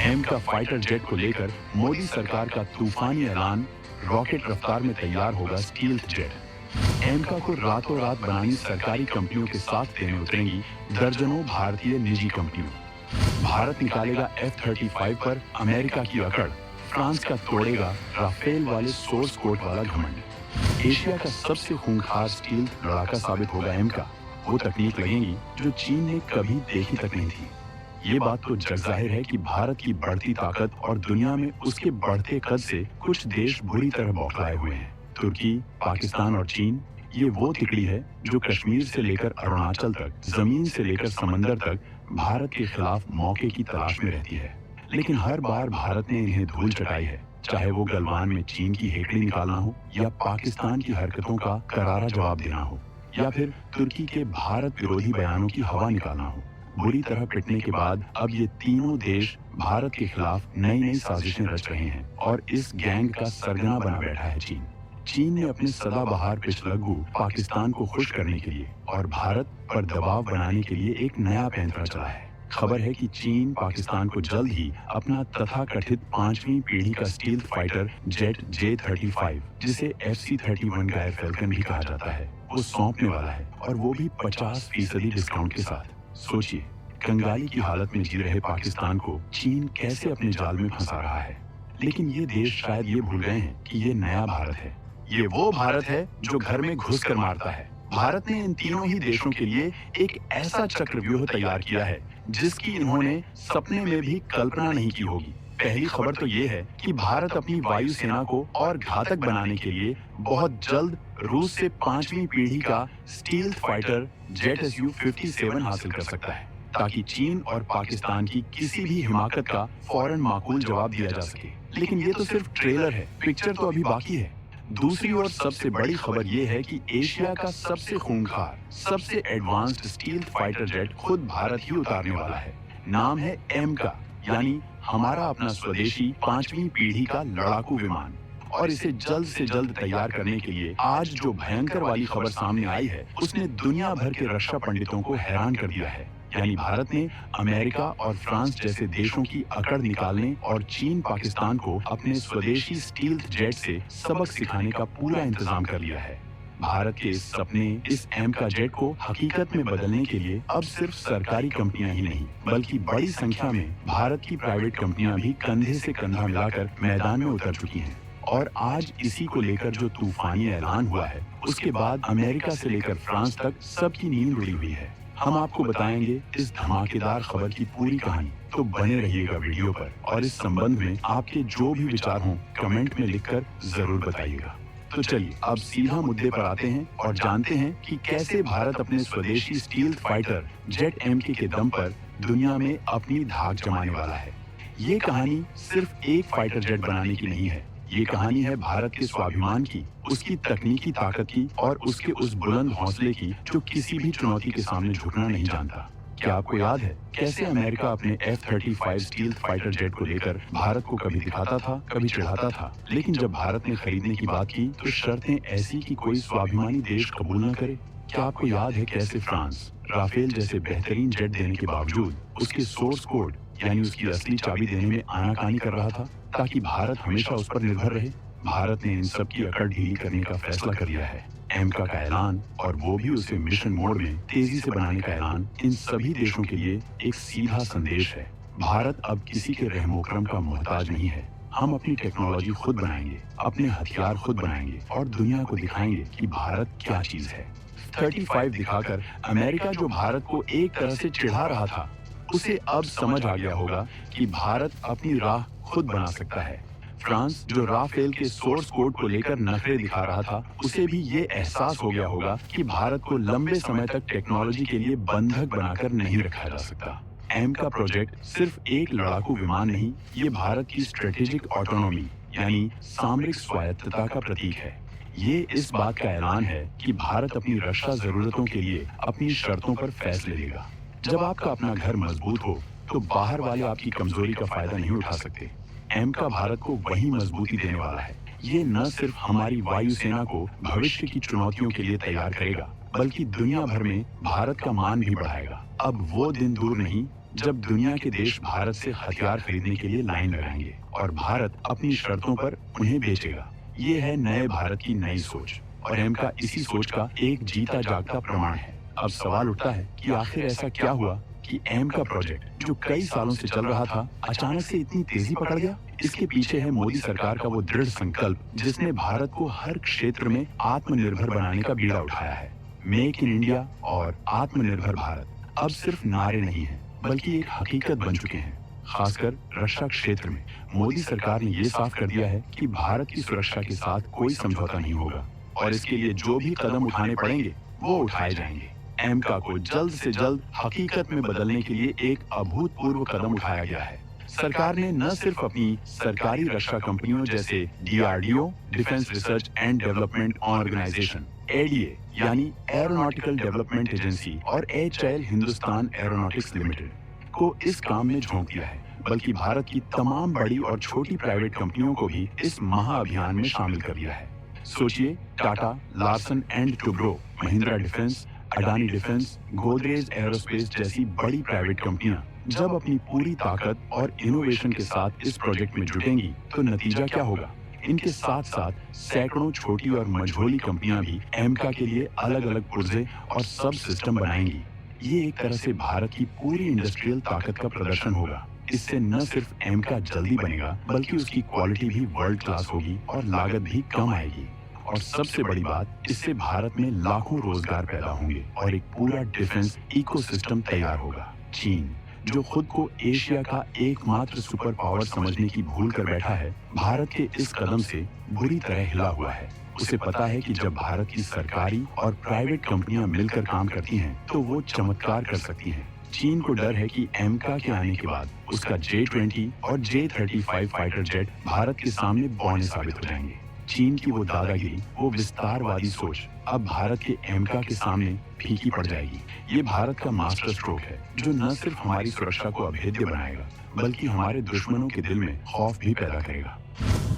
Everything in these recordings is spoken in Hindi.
एम का फाइटर जेट को लेकर मोदी सरकार का तूफानी ऐलान, रॉकेट रफ्तार में तैयार होगा स्टील्थ जेट। एमका को रातों रात बनानी सरकारी कंपनियों के साथ देने उतरेंगी दर्जनों भारतीय निजी कंपनियों। भारत निकालेगा F-35 पर अमेरिका की अकड़, फ्रांस का तोड़ेगा राफेल वाले सोर्स कोड वाला घमंड। एशिया का सबसे खूंखार स्टील लड़ाका साबित होगा एमका। वो तकनीक लगेंगी जो चीन ने कभी देखी तक नहीं थी। ये बात तो जग जाहिर है कि भारत की बढ़ती ताकत और दुनिया में उसके बढ़ते कद से कुछ देश बुरी तरह बौखलाए हुए हैं। तुर्की, पाकिस्तान और चीन, ये वो तिकड़ी है जो कश्मीर से लेकर अरुणाचल तक, जमीन से लेकर समंदर तक भारत के खिलाफ मौके की तलाश में रहती है। लेकिन हर बार भारत ने इन्हें धूल चटाई है, चाहे वो गलवान में चीन की हेकड़ी निकालना हो, या पाकिस्तान की हरकतों का करारा जवाब देना हो, या फिर तुर्की के भारत विरोधी बयानों की हवा निकालना हो। बुरी तरह पिटने के बाद अब ये तीनों देश भारत के खिलाफ नई नई साजिशें रच रहे हैं और इस गैंग का सरगना बना बैठा है चीन। चीन ने अपने सदाबहार पिछलग्गू पाकिस्तान को खुश करने के लिए और भारत पर दबाव बनाने के लिए एक नया पैंतरा चला है। खबर है कि चीन पाकिस्तान को जल्द ही अपना तथाकथित 5वीं पीढ़ी का स्टील्थ फाइटर जेट J-35, जिसे FC-31 का एयर फैल्कन भी कहा जाता है, वो सौंपने वाला है, और वो भी 50% डिस्काउंट के साथ। सोचिए, कंगाली की हालत में जी रहे पाकिस्तान को चीन कैसे अपने जाल में फंसा रहा है। लेकिन ये देश शायद ये भूल गए हैं कि ये नया भारत है। ये वो भारत है जो घर में घुस कर मारता है। भारत ने इन तीनों ही देशों के लिए एक ऐसा चक्रव्यूह तैयार किया है जिसकी इन्होंने सपने में भी कल्पना नहीं की होगी। पहली खबर तो ये है कि भारत अपनी वायुसेना को और घातक बनाने के लिए बहुत जल्द रूस से 5वीं पीढ़ी का स्टील्थ फाइटर जेट Su-57 हासिल कर सकता है, ताकि चीन और पाकिस्तान की किसी भी हिमाकत का फौरन माकूल जवाब दिया जा सके। लेकिन ये तो सिर्फ ट्रेलर है, पिक्चर तो अभी बाकी है। दूसरी ओर सबसे बड़ी खबर ये है कि एशिया का सबसे खूंखार, सबसे एडवांस्ड स्टील्थ फाइटर जेट खुद भारत ही उतारने वाला है। नाम है एमका, यानी हमारा अपना स्वदेशी 5वीं पीढ़ी का लड़ाकू विमान। और इसे जल्द से जल्द तैयार करने के लिए आज जो भयंकर वाली खबर सामने आई है, उसने दुनिया भर के रक्षा पंडितों को हैरान कर दिया है। यानी भारत ने अमेरिका और फ्रांस जैसे देशों की अकड़ निकालने और चीन पाकिस्तान को अपने स्वदेशी स्टील्थ जेट से सबक सिखाने का पूरा इंतजाम कर लिया है। भारत के इस सपने, इस एमका जेट को हकीकत में बदलने के लिए अब सिर्फ सरकारी कंपनियां ही नहीं, बल्कि बड़ी संख्या में भारत की प्राइवेट कंपनियां भी कंधे से कंधा मिलाकर मैदान में उतर चुकी हैं। और आज इसी को लेकर जो तूफानी ऐलान हुआ है, उसके बाद अमेरिका से लेकर फ्रांस तक सबकी नींद उड़ी हुई है। हम आपको बताएंगे इस धमाकेदार खबर की पूरी कहानी, तो बने रहिएगा वीडियो पर। और इस संबंध में आपके जो भी विचार हों, कमेंट में लिखकर जरूर बताइएगा। तो चलिए अब सीधा मुद्दे पर आते हैं और जानते हैं कि कैसे भारत अपने स्वदेशी स्टील्थ फाइटर जेट एमके के दम पर दुनिया में अपनी धाक जमाने वाला है। ये कहानी सिर्फ एक फाइटर जेट बनाने की नहीं है, ये कहानी है भारत के स्वाभिमान की, उसकी तकनीकी ताकत की और उसके उस बुलंद हौसले की जो किसी भी चुनौती के सामने झुकना नहीं जानता। क्या आपको याद है कैसे अमेरिका अपने F-35 स्टील्थ फाइटर जेट को लेकर भारत को कभी दिखाता था, कभी चिढ़ाता था, लेकिन जब भारत ने खरीदने की बात की तो शर्तें ऐसी कि कोई स्वाभिमानी देश कबूल न करे? क्या आपको याद है कैसे फ्रांस राफेल जैसे बेहतरीन जेट देने के बावजूद उसके सोर्स कोड यानी उसकी असली चाबी देने में आनाकानी कर रहा था, ताकि भारत हमेशा उस पर निर्भर रहे? भारत ने इन सब की अकड़ ढीली करने का फैसला कर लिया है। एमका का ऐलान, और वो भी उसे मिशन मोड में तेजी से बनाने का ऐलान, इन सभी देशों के लिए एक सीधा संदेश है। भारत अब किसी के रहमोकरम का मोहताज नहीं है। हम अपनी टेक्नोलॉजी खुद बनाएंगे, अपने हथियार खुद बनाएंगे और दुनिया को दिखाएंगे कि भारत क्या चीज है। 35 दिखाकर अमेरिका जो भारत को एक तरह से चिढ़ा रहा था, उसे अब समझ आ गया होगा कि भारत अपनी राह खुद बना सकता है। फ्रांस जो राफेल के सोर्स कोड को लेकर नखरे दिखा रहा था, उसे भी ये एहसास हो गया होगा कि भारत को लंबे समय तक टेक्नोलॉजी के लिए बंधक बनाकर नहीं रखा जा सकता। एमका प्रोजेक्ट सिर्फ एक लड़ाकू विमान नहीं, ये भारत की स्ट्रेटेजिक ऑटोनॉमी यानी सामरिक स्वायत्तता का प्रतीक है। ये इस बात का ऐलान है कि भारत अपनी रक्षा जरूरतों के लिए अपनी शर्तों पर फैसले लेगा। जब आपका अपना घर मजबूत हो तो बाहर वाले आपकी कमजोरी का फायदा नहीं उठा सकते। एमका भारत को वही मजबूती देने वाला है। ये न सिर्फ हमारी वायुसेना को भविष्य की चुनौतियों के लिए तैयार करेगा, बल्कि दुनिया भर में भारत का मान भी बढ़ाएगा। अब वो दिन दूर नहीं जब दुनिया के देश भारत से हथियार खरीदने के लिए लाइन लगाएंगे और भारत अपनी शर्तों पर उन्हें बेचेगा। ये है नए भारत की नई सोच और एमका इसी सोच का एक जीता जागता प्रमाण है। अब सवाल उठता है कि आखिर ऐसा क्या हुआ कि एमका प्रोजेक्ट जो कई सालों से चल रहा था अचानक से इतनी तेजी पकड़ गया। इसके पीछे है मोदी सरकार का वो दृढ़ संकल्प जिसने भारत को हर क्षेत्र में आत्मनिर्भर बनाने का बीड़ा उठाया है। मेक इन इंडिया और आत्मनिर्भर भारत अब सिर्फ नारे नहीं है बल्कि एक हकीकत बन चुके हैं। खासकर रक्षा क्षेत्र में मोदी सरकार ने ये साफ कर दिया है कि भारत की सुरक्षा के साथ कोई समझौता नहीं होगा और इसके लिए जो भी कदम उठाने पड़ेंगे वो उठाए जाएंगे। एमका को जल्द से जल्द हकीकत में बदलने के लिए एक अभूतपूर्व कदम उठाया गया है। सरकार ने न सिर्फ अपनी सरकारी रक्षा कंपनियों जैसे DRDO, defence research and development organisation, ADA यानी एरोनॉटिकल डेवलपमेंट एजेंसी और एचएएल हिंदुस्तान एरोनॉटिक्स लिमिटेड को इस काम में झोंक दिया है, बल्कि भारत की तमाम बड़ी और छोटी प्राइवेट कंपनियों को भी इस महाअभियान में शामिल कर दिया है। सोचिए, Tata, Larsen and Toubro, Mahindra defence, Adani defence, Godrej aerospace जैसी बड़ी प्राइवेट कंपनियां जब अपनी पूरी ताकत और इनोवेशन के साथ इस प्रोजेक्ट में जुटेंगी तो नतीजा क्या होगा? इनके साथ साथ सैकड़ों छोटी और मझोली कंपनियां भी एमका के लिए अलग अलग पुर्जे और सब सिस्टम बनाएंगी। ये एक तरह से भारत की पूरी इंडस्ट्रियल ताकत का प्रदर्शन होगा। इससे न सिर्फ एमका जल्दी बनेगा बल्कि उसकी क्वालिटी भी वर्ल्ड क्लास होगी और लागत भी कम आएगी। और सबसे बड़ी बात, इससे भारत में लाखों रोजगार पैदा होंगे और एक पूरा डिफेंस इकोसिस्टम तैयार होगा। चीन, जो खुद को एशिया का एकमात्र सुपर पावर समझने की भूल कर बैठा है, भारत के इस कदम से बुरी तरह हिला हुआ है। उसे पता है कि जब भारत की सरकारी और प्राइवेट कंपनियां मिलकर काम करती हैं, तो वो चमत्कार कर सकती हैं। चीन को डर है कि एमका के आने के बाद उसका J-20 और J-35 फाइटर जेट भारत के सामने बौने साबित हो जाएंगे। चीन की वो दादागिरी, वो विस्तारवादी सोच अब भारत के एमका के सामने फीकी पड़ जाएगी। ये भारत का मास्टर स्ट्रोक है जो न सिर्फ हमारी सुरक्षा को अभेद्य बनाएगा बल्कि हमारे दुश्मनों के दिल में खौफ भी पैदा करेगा।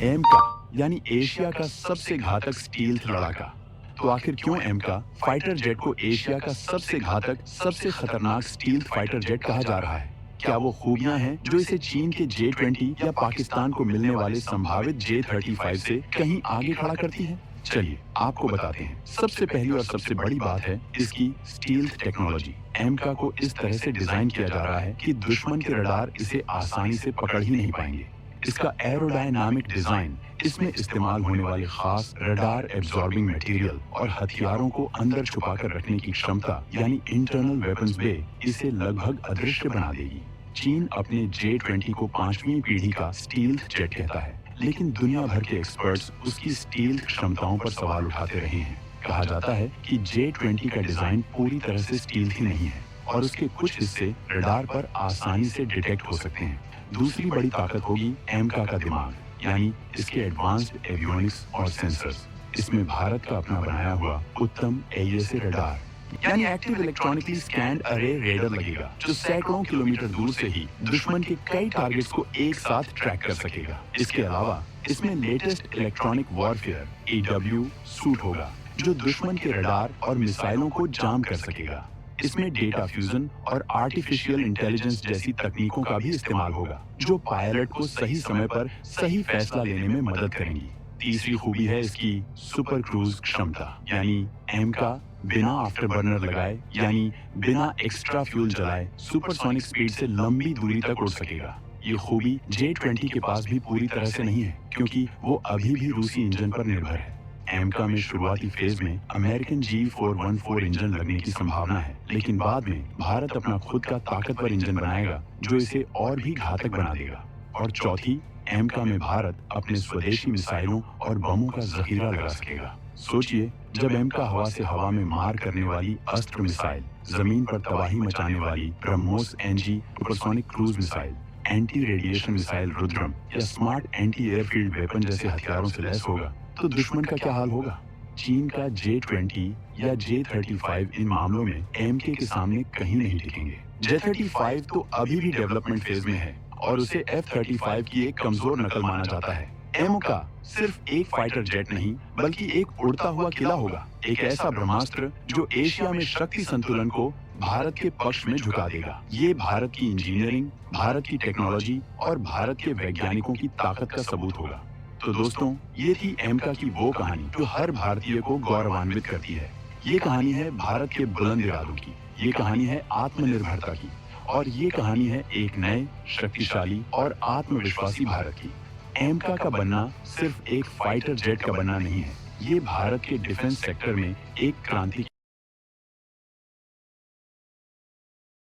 एमका यानी एशिया का सबसे घातक स्टील्थ लड़ाका। तो आखिर क्यों एमका फाइटर जेट को एशिया का सबसे घातक, सबसे खतरनाक स्टील्थ फाइटर जेट कहा जा रहा है? क्या वो खूबियां हैं जो इसे चीन के J-20 या पाकिस्तान को मिलने वाले संभावित J-35 से कहीं आगे खड़ा करती है? चलिए आपको बताते हैं। सबसे पहली और सबसे बड़ी बात है इसकी स्टील्थ टेक्नोलॉजी। एमका को इस तरह से डिजाइन किया जा रहा है कि दुश्मन के रडार इसे आसानी से पकड़ ही नहीं पाएंगे। इसका एरोडायनामिक डिजाइन, इसमें इस्तेमाल होने वाले खास रडार एब्जॉर्बिंग मटेरियल और हथियारों को अंदर छुपाकर रखने की क्षमता यानी इंटरनल वेपन्स बे इसे लगभग अदृश्य बना देगी। चीन अपने J-20 को 5वीं पीढ़ी का स्टील्थ जेट कहता है, लेकिन दुनिया भर के एक्सपर्ट्स उसकी स्टील्थ क्षमताओं पर सवाल उठाते रहे हैं। कहा जाता है कि J-20 का डिजाइन पूरी तरह से स्टील्थ ही नहीं है और उसके कुछ हिस्से रडार पर आसानी से डिटेक्ट हो सकते हैं। दूसरी बड़ी ताकत होगी एमका का दिमाग, यानी इसके एडवांस्ड एवियोनिक्स और सेंसर्स। इसमें भारत का अपना बनाया हुआ उत्तम AESA रडार यानी एक्टिव इलेक्ट्रॉनिकली स्कैन्ड अरे रेडर लगेगा, जो सैकड़ों किलोमीटर दूर से ही दुश्मन के कई टारगेट्स को एक साथ ट्रैक कर सकेगा। इसके अलावा इसमें latest electronic warfare EW suit होगा, जो दुश्मन के रडार और मिसाइलों को जाम कर सकेगा। इसमें डेटा फ्यूजन और आर्टिफिशियल इंटेलिजेंस जैसी तकनीकों का भी इस्तेमाल होगा, जो पायलट को सही समय पर सही फैसला लेने में मदद करेंगी। तीसरी खूबी है इसकी सुपर क्रूज क्षमता, यानी एमका बिना आफ्टर बर्नर लगाए यानी बिना एक्स्ट्रा फ्यूल जलाए सुपरसोनिक स्पीड से लंबी दूरी तक उड़ सकेगा। ये खूबी J-20 के पास भी पूरी तरह से नहीं है, क्योंकि वो अभी भी रूसी इंजन पर निर्भर है। एमका में शुरुआती फेज में अमेरिकन G414 इंजन लगने की संभावना है, लेकिन बाद में भारत अपना खुद का ताकतवर इंजन बनाएगा जो इसे और भी घातक बना देगा। और चौथी, एमका में भारत अपने स्वदेशी मिसाइलों और बमों का जखीरा लगा सकेगा। सोचिए, जब एमका हवा से हवा में मार करने वाली अस्त्र मिसाइल, जमीन पर तबाही मचाने वाली BrahMos NG supersonic cruise missile, anti radiation missile Rudram या स्मार्ट एंटी एयरफील्ड वेपन जैसे हथियारों से लैस होगा, तो दुश्मन का क्या हाल होगा? चीन का J-20 या J-35 इन मामलों में एमके के सामने कहीं नहीं टिकेंगे। J-35 तो अभी भी डेवलपमेंट फेज में है और उसे F-35 की एक कमजोर नकल माना जाता है। एमका सिर्फ एक फाइटर जेट नहीं बल्कि एक उड़ता हुआ किला होगा, एक ऐसा ब्रह्मास्त्र जो एशिया में शक्ति संतुलन को भारत के पक्ष में झुका देगा। ये भारत की इंजीनियरिंग, भारत की टेक्नोलॉजी और भारत के वैज्ञानिकों की ताकत का सबूत होगा। तो दोस्तों, ये थी एमका की वो कहानी जो हर भारतीय को गौरवान्वित करती है। ये कहानी है भारत के बुलंद इरादों की, ये कहानी है आत्मनिर्भरता की, और ये कहानी है एक नए, शक्तिशाली और आत्मविश्वासी भारत की। एमका का बनना सिर्फ एक फाइटर जेट का बनना नहीं है, ये भारत के डिफेंस सेक्टर में एक क्रांति